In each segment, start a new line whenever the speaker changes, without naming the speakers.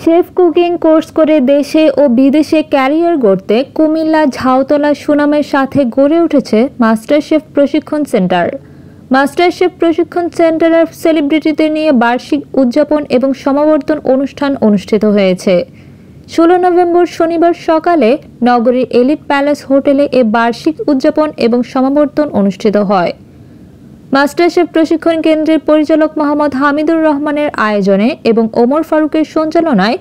Chef cooking course করে দেশে ও বিদেশে ক্যারিয়ার গড়তে কুমিল্লা ঝাউতলা সুনামের সাথে গড়ে উঠেছে মাস্টার শেফ প্রশিক্ষণ সেন্টার। মাস্টার শেফ প্রশিক্ষণ সেন্টারের সেলিব্রিটিদের নিয়ে বার্ষিক উদযাপন এবং সমাবর্তন অনুষ্ঠান অনুষ্ঠিত হয়েছে। 16 নভেম্বর শনিবার সকালে নগরীর এলিট প্যালেস হোটেলে এ বার্ষিক উদযাপন এবং সমাবর্তন অনুষ্ঠিত হয়। মাস্টার শেফ প্রশিক্ষণ কেন্দ্রের পরিচালক মোহাম্মদ হামিদুর রহমানের আয়োজনে এবং ওমর ফারুকের সঞ্চালনায়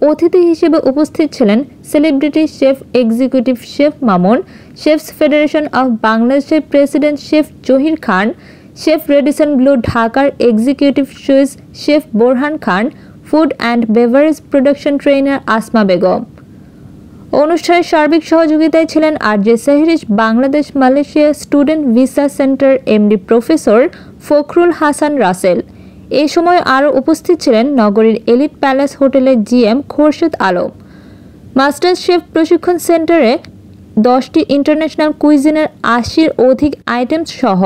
অতিথি হিসেবে উপস্থিত ছিলেন celebrity chef executive chef Mamun, chefs federation of বাংলাদেশের president chef Zahir Khan, chef Radisson Blu ঢাকার executive Swiss chef Borhan Khan, food and beverage production trainer Asma Begum. অনুষ্ঠানে সার্বিক সহযোগিতায় ছিলেন RJ Sehrish Bangladesh Malaysia student visa centre MD professor Fakhrul Hasan Russell. এ সময় আরও উপস্থিত ছিলেন নগরীর এলিট প্যালেস হোটেলের GM Khorshed Alam. Master chef প্রশিক্ষণ সেন্টারে 10টি ইন্টারন্যাশনাল কুইজিনের 80-র অধিক আইটেমস সহ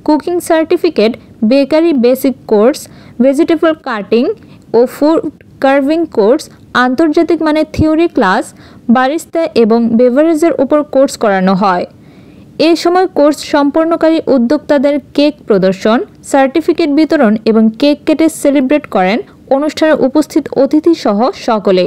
cooking certificate, bakery basic course, vegetable cutting ও ফুড কার্ভিং কোর্স, আন্তর্জাতিক মানের থিওরি ক্লাস, বারিস্তা এবং বেভারেজের উপর কোর্স করানো হয়। এ সময় কোর্স সম্পন্নকারী উদ্যোক্তাদের কেক প্রদর্শন, সার্টিফিকেট বিতরণ এবং কেক কেটে সেলিব্রেট করেন অনুষ্ঠানে উপস্থিত অতিথি সহ সকলে।